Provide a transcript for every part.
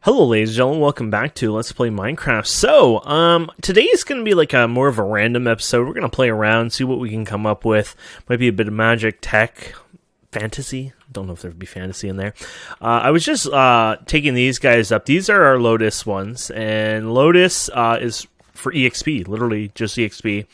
Hello ladies and gentlemen, welcome back to Let's Play Minecraft. So, today is going to be like a more of a random episode. We're going to play around, see what we can come up with. Might be a bit of magic, tech, fantasy. Don't know if there'd be fantasy in there. I was just taking these guys up. These are our Lotus ones, and Lotus is for EXP, literally just EXP.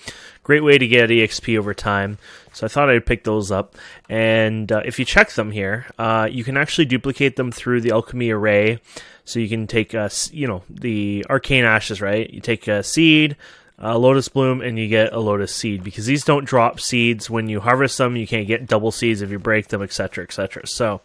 Great way to get EXP over time. So I thought I'd pick those up. And if you check them here, you can actually duplicate them through the Alchemy Array. So you can take, the arcane ashes, right? You take a seed, a lotus bloom, and you get a lotus seed. Because these don't drop seeds when you harvest them. You can't get double seeds if you break them, etc., etc. So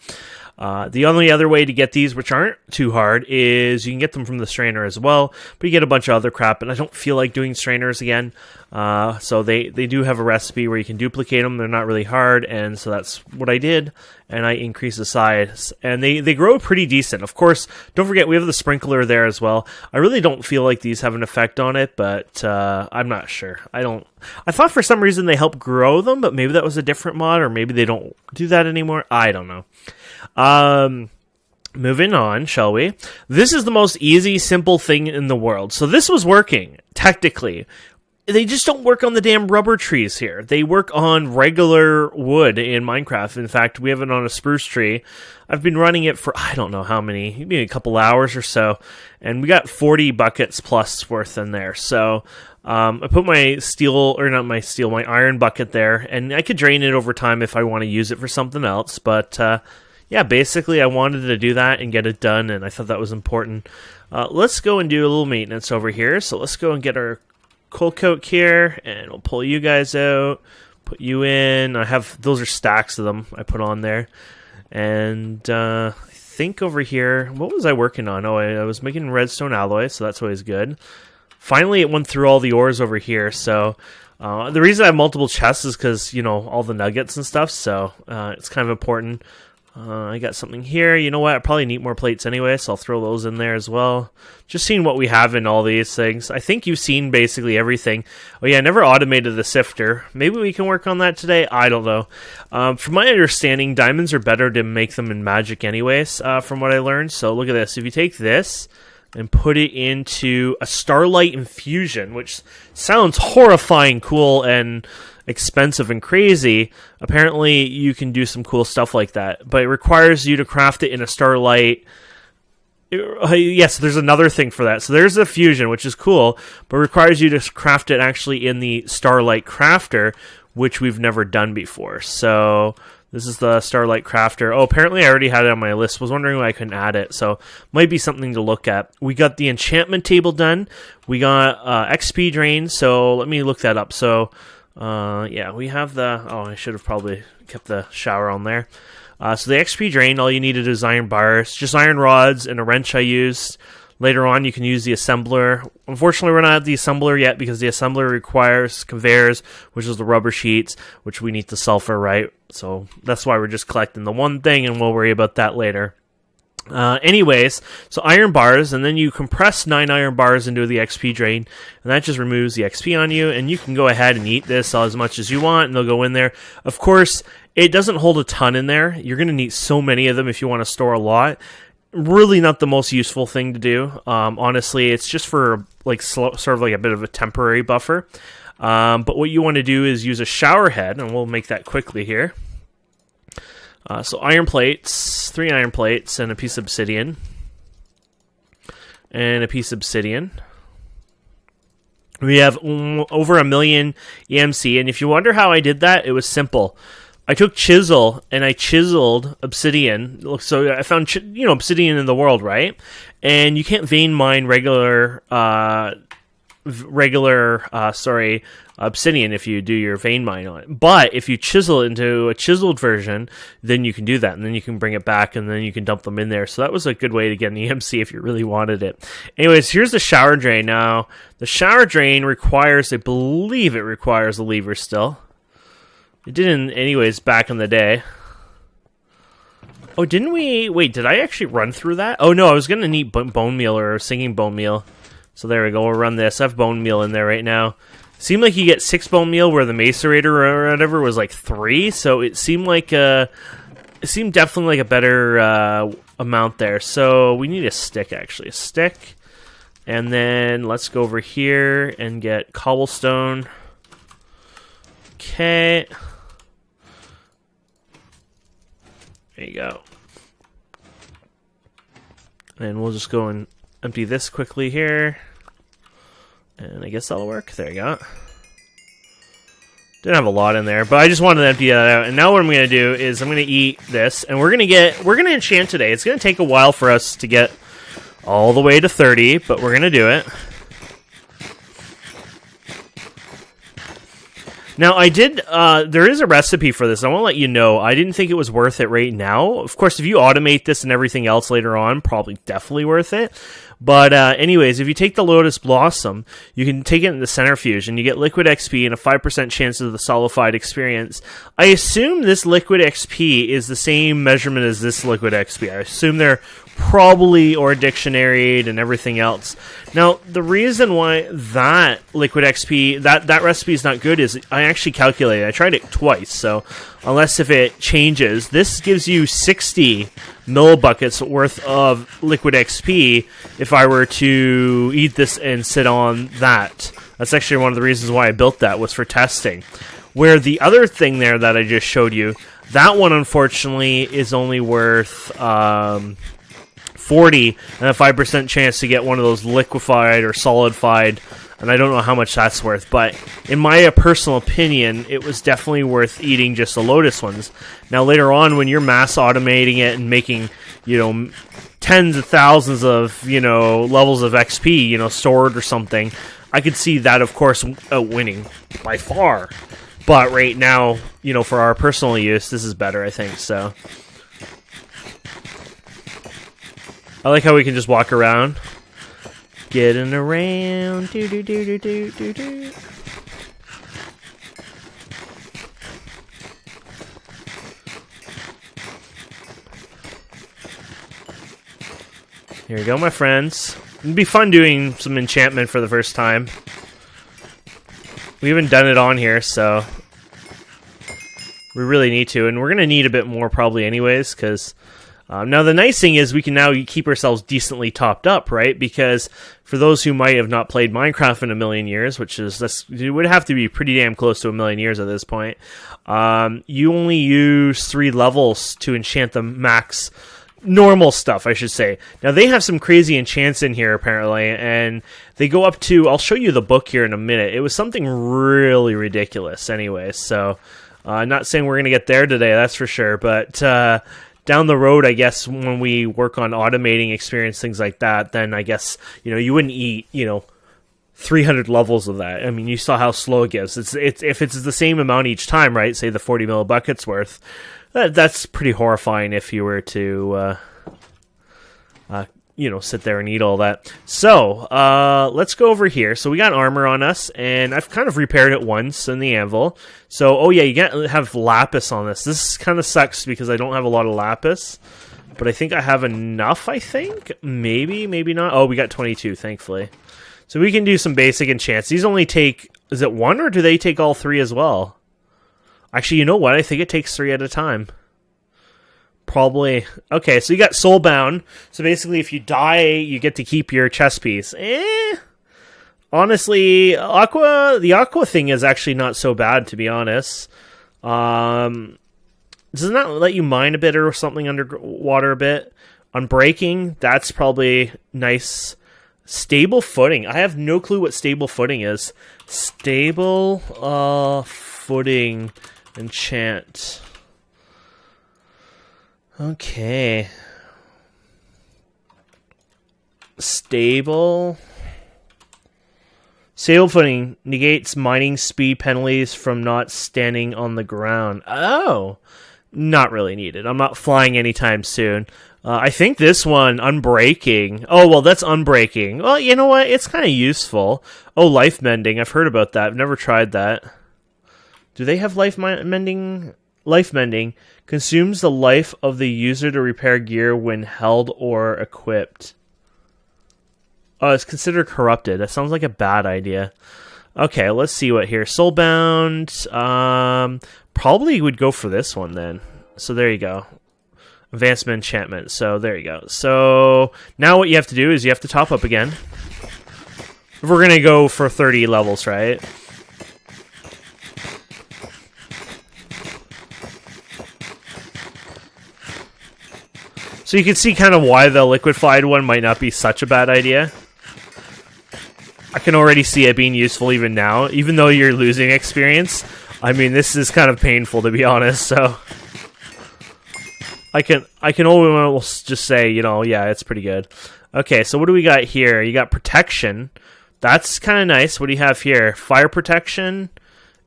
the only other way to get these, which aren't too hard, is you can get them from the strainer as well. But you get a bunch of other crap, and I don't feel like doing strainers again. So they do have a recipe where you can duplicate them. They're not really hard, and so that's what I did. And I increased the size, and they grow pretty decent. Of course, don't forget we have the sprinkler there as well. I really don't feel like these have an effect on it, but I'm not sure. I thought for some reason they help grow them, but maybe that was a different mod, or maybe they don't do that anymore. I don't know. Moving on, shall we? This is the most easy, simple thing in the world. So this was working, technically. They just don't work on the damn rubber trees here. They work on regular wood in Minecraft. In fact, we have it on a spruce tree. I've been running it for, I don't know how many, maybe a couple hours or so. And we got 40 buckets plus worth in there. So I put my my iron bucket there. And I could drain it over time if I want to use it for something else. But yeah, basically I wanted to do that and get it done. And I thought that was important. Let's go and do a little maintenance over here. So let's go and get our coal coat here, and we'll pull you guys out, put you in. Those are stacks of them I put on there. And I think over here, what was I working on? Oh, I was making redstone alloy, so that's always good. Finally, it went through all the ores over here, so the reason I have multiple chests is because, all the nuggets and stuff, so it's kind of important. I got something here. You know what? I probably need more plates anyway, so I'll throw those in there as well. Just seeing what we have in all these things. I think you've seen basically everything. Oh yeah, I never automated the sifter. Maybe we can work on that today? I don't know. From my understanding, diamonds are better to make them in magic anyways, from what I learned. So look at this. If you take this and put it into a Starlight infusion, which sounds horrifying cool and expensive and crazy, apparently you can do some cool stuff like that, but it requires you to craft it in a Starlight. Yes, there's another thing for that. So there's a fusion, which is cool, but requires you to craft it actually in the Starlight Crafter, which we've never done before. So this is the Starlight Crafter. Oh, apparently I already had it on my list. Was wondering why I couldn't add it. So might be something to look at. We got the Enchantment Table done. We got XP drain. So let me look that up. So yeah, we have I should have probably kept the shower on there. So the XP drain, all you need to do is iron bars, just iron rods and a wrench I used. Later on, you can use the assembler. Unfortunately, we're not at the assembler yet because the assembler requires conveyors, which is the rubber sheets, which we need to sulfur, right? So that's why we're just collecting the one thing, and we'll worry about that later. Anyways, so iron bars, and then you compress 9 iron bars into the XP drain, and that just removes the XP on you, and you can go ahead and eat this as much as you want, and they'll go in there. Of course, it doesn't hold a ton in there. You're going to need so many of them if you want to store a lot. Really not the most useful thing to do. Honestly, it's just for sort of like a bit of a temporary buffer. But what you want to do is use a shower head, and we'll make that quickly here. So iron plates, 3 iron plates, and a piece of obsidian. And a piece of obsidian. We have over 1 million EMC, and if you wonder how I did that, it was simple. I took chisel, and I chiseled obsidian. So I found, obsidian in the world, right? And you can't vein mine regular obsidian if you do your vein mine on it. But if you chisel it into a chiseled version, then you can do that, and then you can bring it back, and then you can dump them in there. So that was a good way to get an EMC if you really wanted it. Anyways, here's the shower drain. Now, the shower drain requires, I believe it requires a lever still. It didn't anyways back in the day. Oh, didn't we? Wait, did I actually run through that? Oh, no, I was going to need bone meal or singing bone meal. So there we go. We'll run this. I have bone meal in there right now. Seemed like you get 6 bone meal where the macerator or whatever was like 3. So it seemed like it seemed definitely like a better amount there. So we need a stick, actually. A stick. And then let's go over here and get cobblestone. Okay. There you go. And we'll just go and empty this quickly here. And I guess that'll work. There you go. Didn't have a lot in there, but I just wanted to empty that out. And now what I'm going to do is I'm going to eat this, and we're going to enchant today. It's going to take a while for us to get all the way to 30, but we're going to do it. Now, I did, there is a recipe for this. I want to let you know, I didn't think it was worth it right now. Of course, if you automate this and everything else later on, probably definitely worth it. But anyways, if you take the Lotus Blossom, you can take it in the Centrifuge, and you get Liquid XP and a 5% chance of the Solidified experience. I assume this Liquid XP is the same measurement as this Liquid XP. I assume they're probably or dictionaried and everything else. Now, the reason why that Liquid XP, that recipe is not good is I actually calculated. I tried it twice, so unless if it changes, this gives you 60 millibuckets worth of Liquid XP if I were to eat this and sit on that. That's actually one of the reasons why I built that, was for testing. Where the other thing there that I just showed you, that one unfortunately is only worth 40 and a 5% chance to get one of those liquefied or solidified, and I don't know how much that's worth, but in my personal opinion, it was definitely worth eating just the Lotus ones. Now later on, when you're mass automating it and making, you know, tens of thousands of, you know, levels of XP, you know, stored or something, I could see that, of course, winning by far. But right now, you know, for our personal use, this is better, I think, so. I like how we can just walk around. Getting around. Do, do, do, do, do, do, do. Here we go, my friends. It'd be fun doing some enchantment for the first time. We haven't done it on here, so we really need to. And we're going to need a bit more probably anyways, because... now, the nice thing is we can now keep ourselves decently topped up, right? Because for those who might have not played Minecraft in a million years, which is, it would have to be pretty damn close to a million years at this point, you only use 3 levels to enchant the max normal stuff, I should say. Now, they have some crazy enchants in here, apparently, and they go up to, I'll show you the book here in a minute. It was something really ridiculous anyway, so not saying we're going to get there today, that's for sure, but... down the road, I guess, when we work on automating experience, things like that, then I guess, you know, you wouldn't eat, you know, 300 levels of that. I mean, you saw how slow it gives. It's if it's the same amount each time, right, say the 40 millibuckets worth, that's pretty horrifying if you were to, you know, sit there and eat all that. So, let's go over here. So we got armor on us, and I've kind of repaired it once in the anvil. So, oh yeah, you gotta have lapis on this. This kind of sucks because I don't have a lot of lapis, but I think I have enough, I think? Maybe, maybe not. Oh, we got 22, thankfully. So we can do some basic enchants. These only take, is it 1 or do they take all 3 as well? Actually, you know what? I think it takes 3 at a time. Probably. Okay, so you got Soulbound. So basically, if you die, you get to keep your chest piece. Honestly, the Aqua thing is actually not so bad, to be honest. Does it not let you mine a bit or something underwater a bit? Unbreaking, that's probably nice. Stable footing. I have no clue what stable footing is. Stable footing enchant. Okay. Stable footing negates mining speed penalties from not standing on the ground. Oh, not really needed. I'm not flying anytime soon. I think this one, unbreaking. Oh, well, that's unbreaking. Well, you know what? It's kind of useful. Oh, life mending. I've heard about that. I've never tried that. Do they have life mending? Life mending consumes the life of the user to repair gear when held or equipped. Oh, it's considered corrupted. That sounds like a bad idea. Okay, let's see what here. Soulbound. Probably would go for this one then. So there you go. Advancement enchantment. So there you go. So now what you have to do is you have to top up again. If we're going to go for 30 levels, right? So you can see kind of why the liquefied one might not be such a bad idea. I can already see it being useful even now, even though you're losing experience. I mean, this is kind of painful, to be honest, so... I can almost just say, you know, yeah, it's pretty good. Okay, so what do we got here? You got protection. That's kind of nice. What do you have here? Fire protection,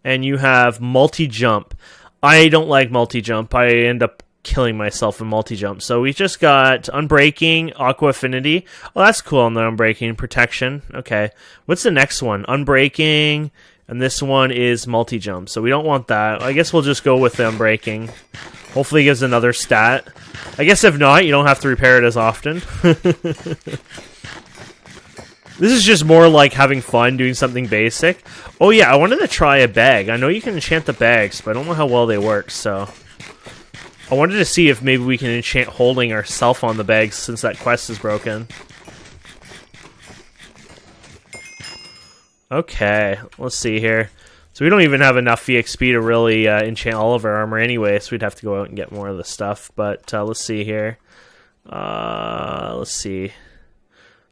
and you have multi-jump. I don't like multi-jump. I end up killing myself in multi-jump. So we just got Unbreaking, Aqua Affinity. Oh, that's cool on the Unbreaking. Protection. Okay. What's the next one? Unbreaking, and this one is multi-jump. So we don't want that. I guess we'll just go with the Unbreaking. Hopefully it gives another stat. I guess if not, you don't have to repair it as often. This is just more like having fun doing something basic. Oh yeah, I wanted to try a bag. I know you can enchant the bags, but I don't know how well they work, so... I wanted to see if maybe we can enchant holding ourselves on the bags since that quest is broken. Okay, let's see here. So we don't even have enough EXP to really enchant all of our armor anyway, so we'd have to go out and get more of the stuff. But let's see here. Let's see.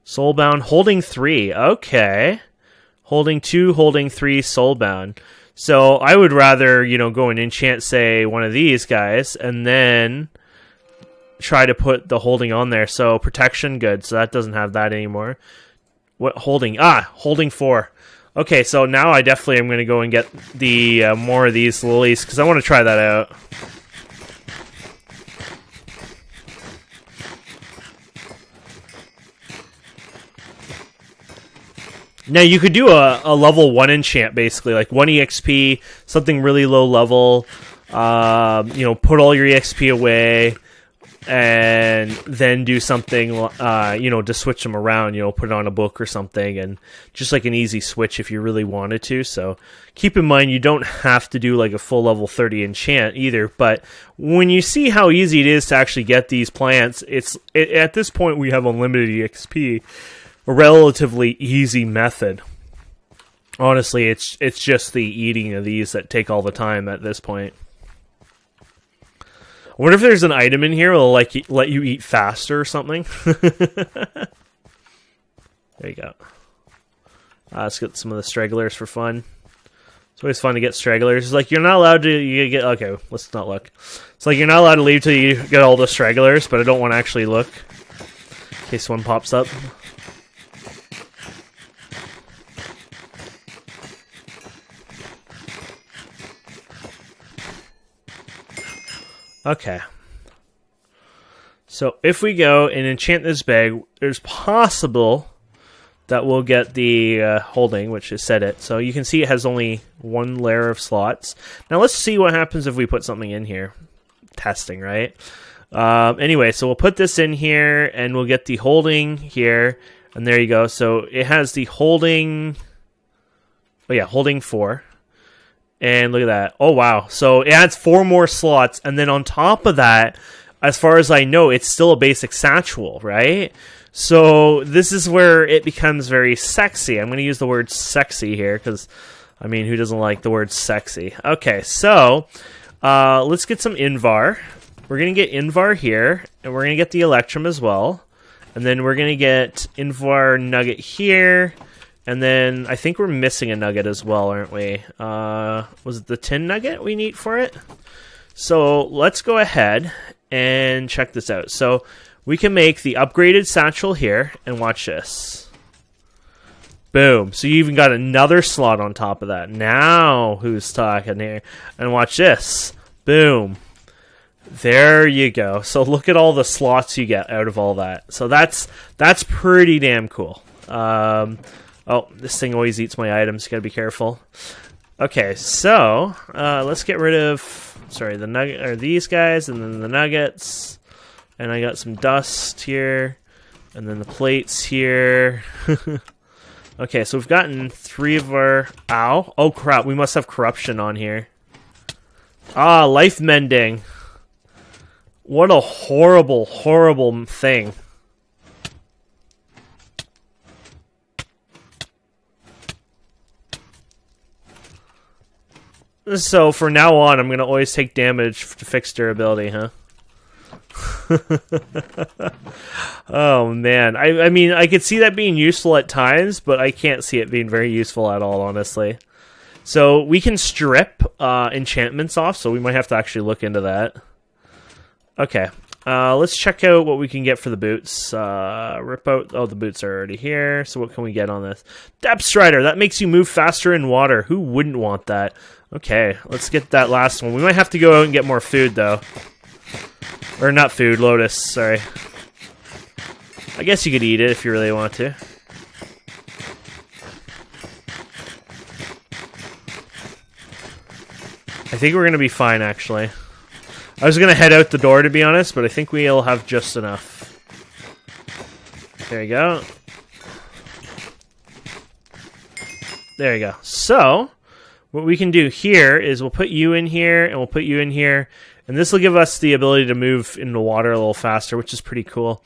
Soulbound, holding 3. Okay. Holding 2, holding 3, soulbound. So I would rather, you know, go and enchant, say, one of these guys, and then try to put the holding on there. So protection, good. So that doesn't have that anymore. What holding? Ah, holding 4. Okay, so now I definitely am going to go and get the more of these lilies, because I want to try that out. Now, you could do a level 1 enchant, basically, like 1 EXP, something really low level, you know, put all your EXP away, and then do something, you know, to switch them around, you know, put it on a book or something, and just like an easy switch if you really wanted to. So keep in mind, you don't have to do like a full level 30 enchant either, but when you see how easy it is to actually get these plants, at this point we have unlimited EXP, a relatively easy method. Honestly, it's just the eating of these that take all the time at this point. I wonder if there's an item in here that'll like let you eat faster or something. There you go. Let's get some of the stragglers for fun. It's always fun to get stragglers. It's like you're not allowed to get... Okay, let's not look. It's like you're not allowed to leave till you get all the stragglers, but I don't want to actually look in case one pops up. Okay. So if we go and enchant this bag, there's possible that we'll get the holding, which is set it. So you can see it has only 1 layer of slots. Now let's see what happens if we put something in here. Testing, right? Anyway, so we'll put this in here and we'll get the holding here. And there you go. So it has the holding... Oh yeah, holding 4. And look at that. Oh, wow. So it adds 4 more slots. And then on top of that, as far as I know, it's still a basic satchel, right? So this is where it becomes very sexy. I'm going to use the word sexy here because, I mean, who doesn't like the word sexy? Okay, so let's get some Invar. We're going to get Invar here, and we're going to get the Electrum as well. And then we're going to get Invar Nugget here. And then I think we're missing a nugget as well, aren't we? Was it the tin nugget we need for it? So let's go ahead and check this out. So we can make the upgraded satchel here, and watch this. Boom. So you even got another slot on top of that. Now who's talking here? And watch this. Boom. There you go. So look at all the slots you get out of all that. So that's pretty damn cool. Oh, this thing always eats my items. You gotta be careful. Okay, so let's get rid of the nugget or these guys, and then the nuggets. And I got some dust here, and then the plates here. Okay, so we've gotten 3 of our... Ow! Oh crap! We must have corruption on here. Ah, life mending. What a horrible, horrible thing. So, for now on, I'm going to always take damage to fix durability, huh? Oh, man. I mean, I could see that being useful at times, but I can't see it being very useful at all, honestly. So, we can strip enchantments off, so we might have to actually look into that. Okay. Let's check out what we can get for the boots. Rip out... Oh, the boots are already here. So what can we get on this? Depth Strider. That makes you move faster in water. Who wouldn't want that? Okay, let's get that last one. We might have to go out and get more food, though. Or not food, Lotus. Sorry. I guess you could eat it if you really want to. I think we're going to be fine, actually. I was going to head out the door, to be honest, but I think we'll have just enough. There you go. There you go. So, what we can do here is we'll put you in here, and we'll put you in here, and this will give us the ability to move in the water a little faster, which is pretty cool.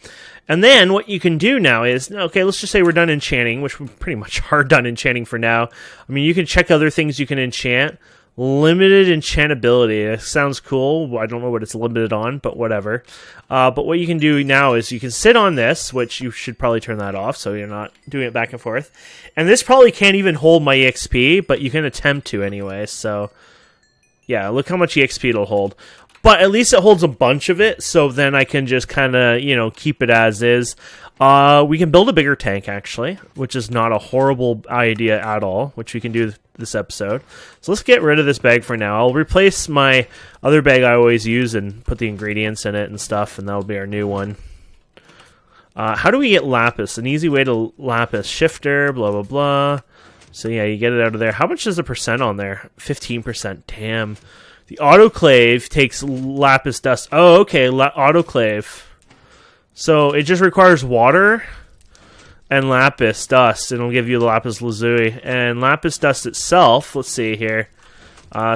And then what you can do now is, okay, let's just say we're done enchanting, which we pretty much are done enchanting for now. I mean, you can check other things you can enchant. Limited enchantability. It sounds cool. I don't know what it's limited on, but whatever. But what you can do now is you can sit on this, which you should probably turn that off so you're not doing it back and forth. And this probably can't even hold my EXP, but you can attempt to anyway. So, yeah, look how much EXP it'll hold. But at least it holds a bunch of it, so then I can just kind of, you know, keep it as is. We can build a bigger tank, actually, which is not a horrible idea at all, which we can do this episode. So let's get rid of this bag for now. I'll replace my other bag I always use and put the ingredients in it and stuff, and that'll be our new one. How do we get lapis? An easy way to lapis. Shifter, blah, blah, blah. So yeah, you get it out of there. How much is the percent on there? 15%. Damn. The autoclave takes lapis dust. Oh, okay, autoclave. So it just requires water and lapis dust, and it'll give you the lapis lazuli. And lapis dust itself, let's see here.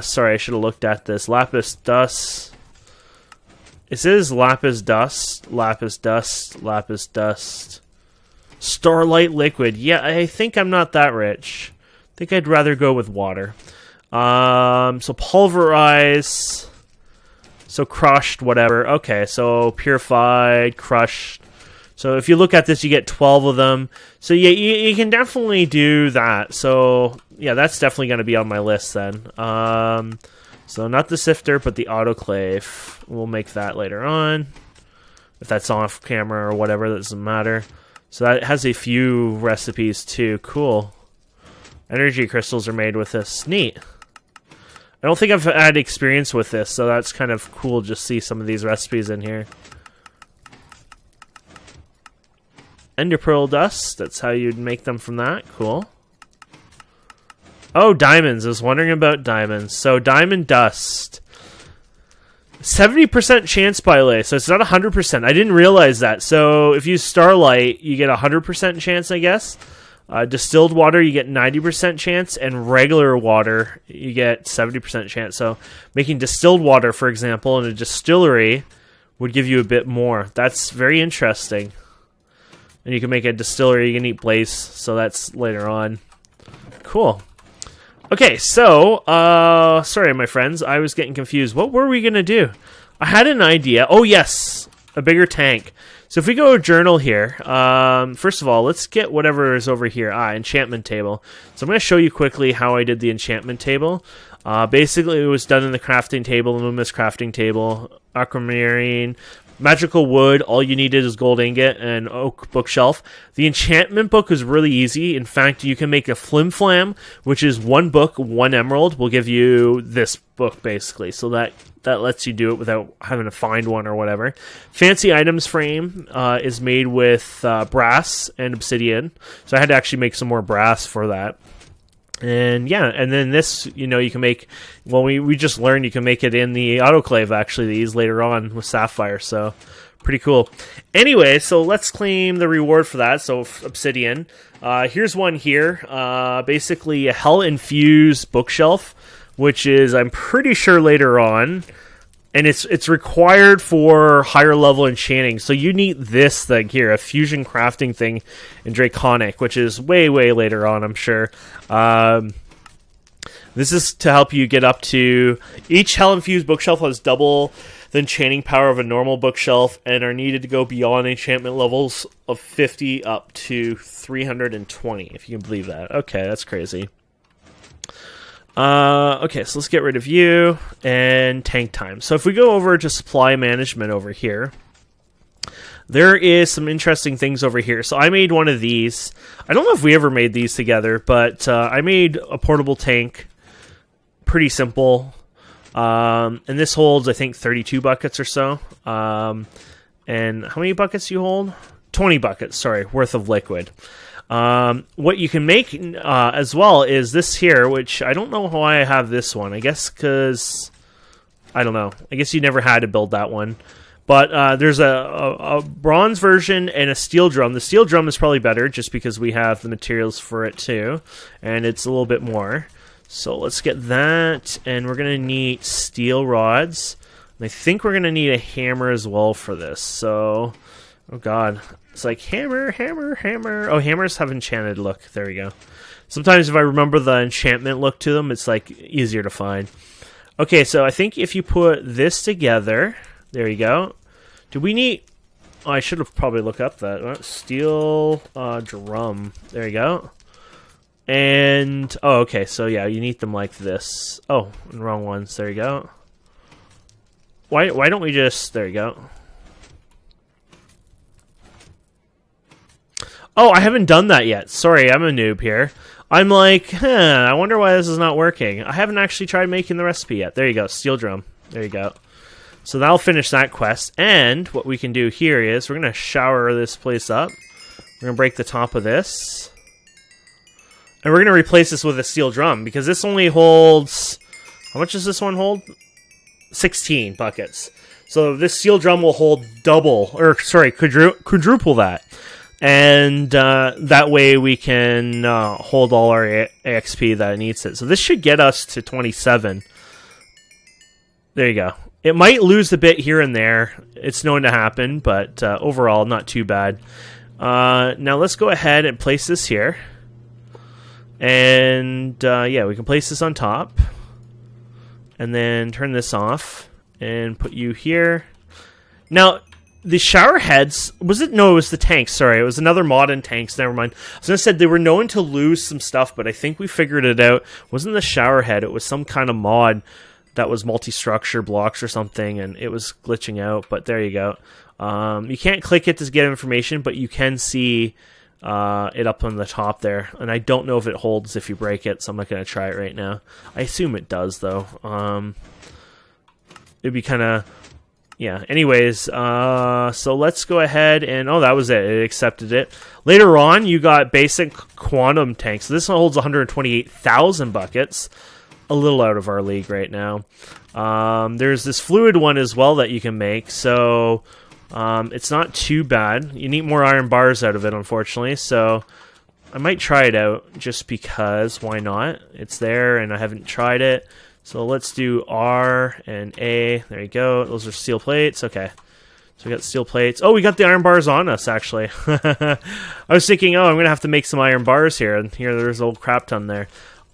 Sorry, I should have looked at this. Lapis dust. It says lapis dust, lapis dust, lapis dust. Starlight liquid. Yeah, I think I'm not that rich. I think I'd rather go with water. So pulverize. So crushed, whatever. Okay, so purified, crushed. So if you look at this, you get 12 of them. So yeah, you can definitely do that. So yeah, that's definitely going to be on my list then. So not the sifter, but the autoclave. We'll make that later on. If that's off camera or whatever, that doesn't matter. So that has a few recipes too. Cool. Energy crystals are made with this. Neat. I don't think I've had experience with this, so that's kind of cool to just see some of these recipes in here. Ender pearl dust, that's how you'd make them from that. Cool. Oh, diamonds. I was wondering about diamonds. So, diamond dust. 70% chance, by the way, so it's not 100%. I didn't realize that. So, if you use Starlight, you get 100% chance, I guess. Distilled water, you get 90% chance, and regular water, you get 70% chance. So, making distilled water, for example, in a distillery would give you a bit more. That's very interesting. And you can make a distillery, you can eat blaze, so that's later on. Cool. Okay, so, sorry, my friends, I was getting confused. What were we going to do? I had an idea. Oh, yes, a bigger tank. So if we go to journal here, first of all, let's get whatever is over here. Enchantment Table. So I'm going to show you quickly how I did the Enchantment Table. Basically, it was done in the crafting table, the Luminous crafting table, aquamarine, magical wood. All you needed is gold ingot and oak bookshelf. The enchantment book is really easy. In fact, you can make a flim flam, which is one book, one emerald will give you this book basically. So that lets you do it without having to find one or whatever. Fancy items frame is made with brass and obsidian. So I had to actually make some more brass for that. And yeah, and then this, you know, you can make, well, we just learned you can make it in the autoclave, actually, these later on with sapphire, so pretty cool. Anyway, so let's claim the reward for that, so obsidian. Here's one here, basically a hell-infused bookshelf, which is, I'm pretty sure later on, And it's required for higher level enchanting. So you need this thing here, a fusion crafting thing in Draconic, which is way, way later on, I'm sure. This is to help you get up to... Each hell-infused bookshelf has double the enchanting power of a normal bookshelf and are needed to go beyond enchantment levels of 50 up to 320, if you can believe that. Okay, that's crazy. Okay, so let's get rid of you and tank time. So if we go over to supply management over here, there is some interesting things over here. So I made one of these. I don't know if we ever made these together, but I made a portable tank. Pretty simple. And this holds, I think, 32 buckets or so. And how many buckets do you hold? 20 buckets, sorry, worth of liquid. What you can make as well is this here, which I don't know why I have this one. I guess because, I don't know. I guess you never had to build that one. But there's a bronze version and a steel drum. The steel drum is probably better just because we have the materials for it too. And it's a little bit more. So let's get that. And we're going to need steel rods. And I think we're going to need a hammer as well for this. So, oh god. It's like hammer, hammer, hammer. Oh, hammers have enchanted look. There we go. Sometimes if I remember the enchantment look to them, it's like easier to find. Okay, so I think if you put this together, there you go. Do we need... Oh, I should have probably looked up that. Steel drum. There you go. And... Oh, okay, so yeah, you need them like this. Oh, wrong ones. There you go. Why don't we just... There you go. Oh, I haven't done that yet. Sorry, I'm a noob here. I'm like, I wonder why this is not working. I haven't actually tried making the recipe yet. There you go, steel drum. There you go. So that'll finish that quest. And what we can do here is we're going to shower this place up. We're going to break the top of this. And we're going to replace this with a steel drum because this only holds... How much does this one hold? 16 buckets. So this steel drum will hold double, or sorry, quadruple that. And that way we can hold all our EXP that it needs it. So this should get us to 27. There you go. It might lose a bit here and there. It's known to happen, but overall, not too bad. Now let's go ahead and place this here. And yeah, we can place this on top. And then turn this off. And put you here. Now... The shower heads, was it? No, it was the tanks. Sorry, it was another mod in tanks. Never mind. I was going to say they were known to lose some stuff, but I think we figured it out. It wasn't the shower head. It was some kind of mod that was multi-structure blocks or something, and it was glitching out, but there you go. You can't click it to get information, but you can see it up on the top there. And I don't know if it holds if you break it, so I'm not going to try it right now. I assume it does, though. It'd be kind of... Yeah, anyways, so let's go ahead and... Oh, that was it. It accepted it. Later on, you got basic quantum tanks. So this one holds 128,000 buckets. A little out of our league right now. There's this fluid one as well that you can make. So it's not too bad. You need more iron bars out of it, unfortunately. So I might try it out just because. Why not? It's there and I haven't tried it. So let's do R and A. There you go. Those are steel plates. Okay. So we got steel plates. Oh, we got the iron bars on us, actually. I was thinking, oh, I'm going to have to make some iron bars here. And here, there's an old crap ton there.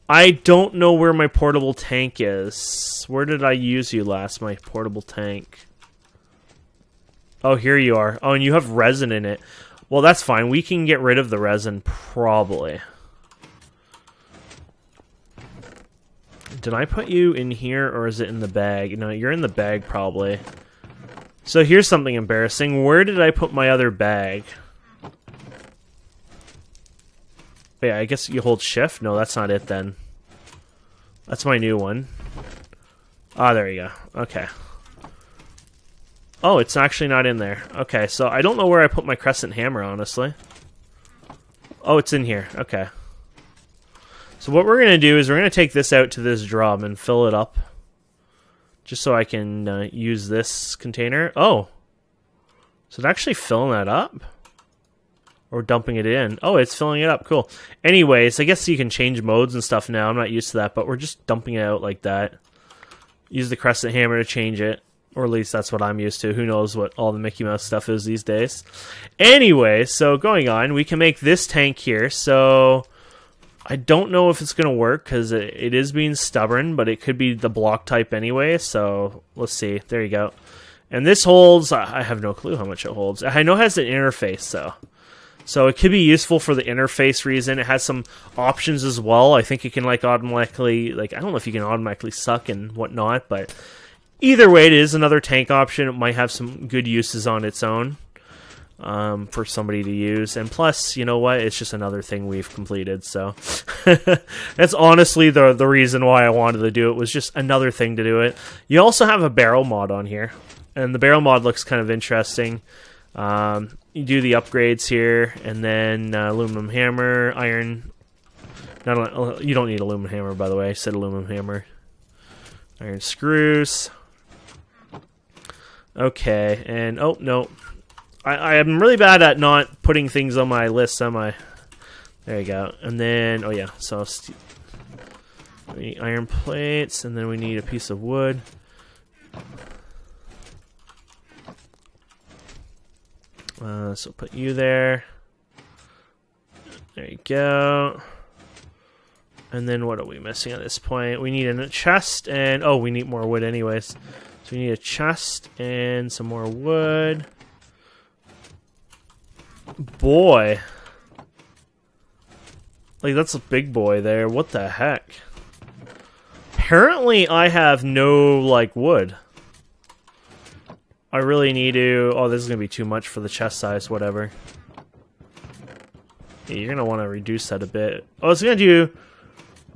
I don't know where my portable tank is. Where did I use you last, my portable tank? Oh, here you are. Oh, and you have resin in it. Well, that's fine. We can get rid of the resin, probably. Did I put you in here, or is it in the bag? No, you're in the bag, probably. So here's something embarrassing. Where did I put my other bag? Yeah, I guess you hold shift? No, that's not it, then. That's my new one. Ah, there you go. Okay. Oh, it's actually not in there. Okay, so I don't know where I put my crescent hammer, honestly. Oh, it's in here. Okay. So what we're going to do is we're going to take this out to this drum and fill it up. Just so I can use this container. Oh. Is it actually filling that up? Or dumping it in? Oh, it's filling it up. Cool. Anyways, I guess you can change modes and stuff now. I'm not used to that, but we're just dumping it out like that. Use the crescent hammer to change it. Or at least that's what I'm used to. Who knows what all the Mickey Mouse stuff is these days. Anyway, so going on, we can make this tank here. So I don't know if it's going to work because it is being stubborn, but it could be the block type anyway. So let's see. There you go. And this holds, I have no clue how much it holds. I know it has an interface though. So it could be useful for the interface reason. It has some options as well. I think it can like automatically, like, I don't know if you can automatically suck and whatnot, but either way, it is another tank option. It might have some good uses on its own for somebody to use. And plus, you know what? It's just another thing we've completed. So that's honestly the reason why I wanted to do it, was just another thing to do it. You also have a barrel mod on here. And the barrel mod looks kind of interesting. You do the upgrades here, and then aluminum hammer, iron. You don't need aluminum hammer, by the way. I said aluminum hammer. Iron screws. Okay, and oh no, I am really bad at not putting things on my list. Am I? There you go. And then, oh yeah, so we need iron plates, and then we need a piece of wood. So put you there. There you go. And then what are we missing at this point? We need a chest and... oh, we need more wood anyways. So we need a chest and some more wood. Boy. Like, that's a big boy there. What the heck? Apparently, I have no, like, wood. I really need to... oh, this is going to be too much for the chest size, whatever. Yeah, you're going to want to reduce that a bit. Oh, it's going to do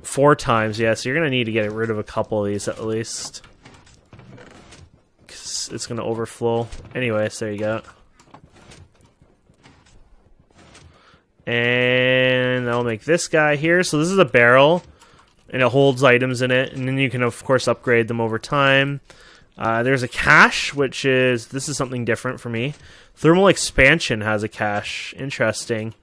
4 times, yeah, so you're going to need to get rid of a couple of these at least. 'Cause it's going to overflow. Anyways, there you go. And I'll make this guy here. So this is a barrel, and it holds items in it, and then you can, of course, upgrade them over time. There's a cache, which is... this is something different for me. Thermal expansion has a cache. Interesting.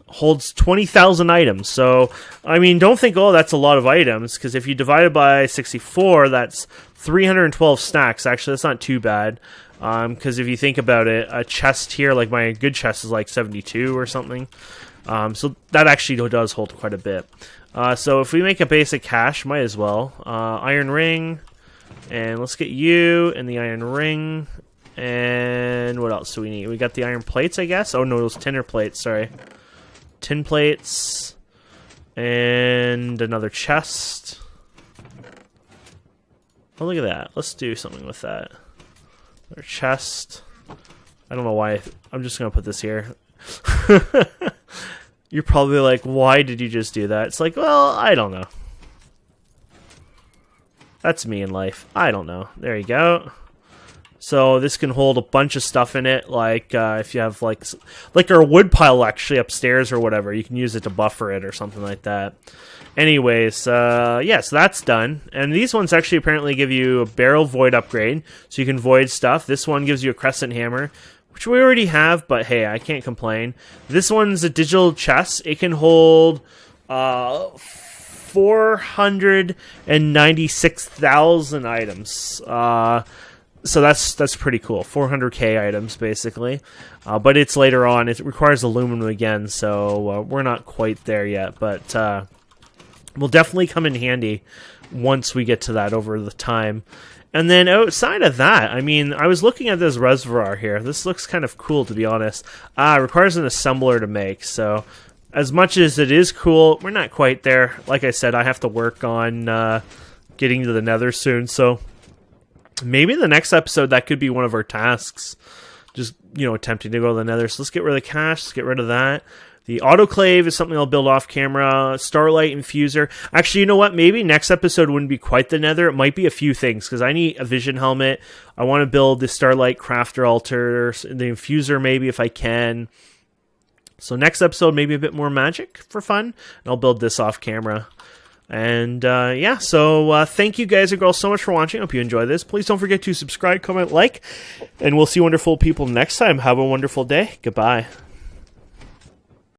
Holds 20,000 items. So, I mean, don't think, oh, that's a lot of items, because if you divide it by 64, that's 312 stacks. Actually, that's not too bad. Because if you think about it, a chest here, like my good chest, is like 72 or something. So that actually does hold quite a bit. So if we make a basic cache, might as well. Iron ring... and let's get you and the iron ring. And what else do we need? We got the iron plates, I guess. Oh, no, those tinner plates, sorry. Tin plates. And another chest. Oh, look at that. Let's do something with that. Another chest. I don't know why. I'm just going to put this here. You're probably like, why did you just do that? It's like, well, I don't know. That's me in life. I don't know. There you go. So this can hold a bunch of stuff in it, like if you have like our wood pile actually upstairs or whatever, you can use it to buffer it or something like that. Anyways, yeah, so that's done. And these ones actually apparently give you a barrel void upgrade, so you can void stuff. This one gives you a crescent hammer, which we already have, but hey, I can't complain. This one's a digital chest. It can hold 496,000 items. So that's pretty cool. 400k items, basically. But it's later on. It requires aluminum again, so we're not quite there yet. But will definitely come in handy once we get to that over the time. And then outside of that, I mean, I was looking at this reservoir here. This looks kind of cool, to be honest. It requires an assembler to make, so... as much as it is cool, we're not quite there. Like I said, I have to work on getting to the nether soon, so maybe in the next episode that could be one of our tasks. Just, you know, attempting to go to the nether. So let's get rid of the cache, let's get rid of that. The autoclave is something I'll build off camera. Starlight infuser. Actually, you know what? Maybe next episode wouldn't be quite the nether. It might be a few things, because I need a vision helmet. I want to build the Starlight Crafter altar, the infuser maybe if I can. So next episode, maybe a bit more magic for fun. And I'll build this off camera. And yeah, so thank you guys and girls so much for watching. I hope you enjoy this. Please don't forget to subscribe, comment, like. And we'll see wonderful people next time. Have a wonderful day. Goodbye.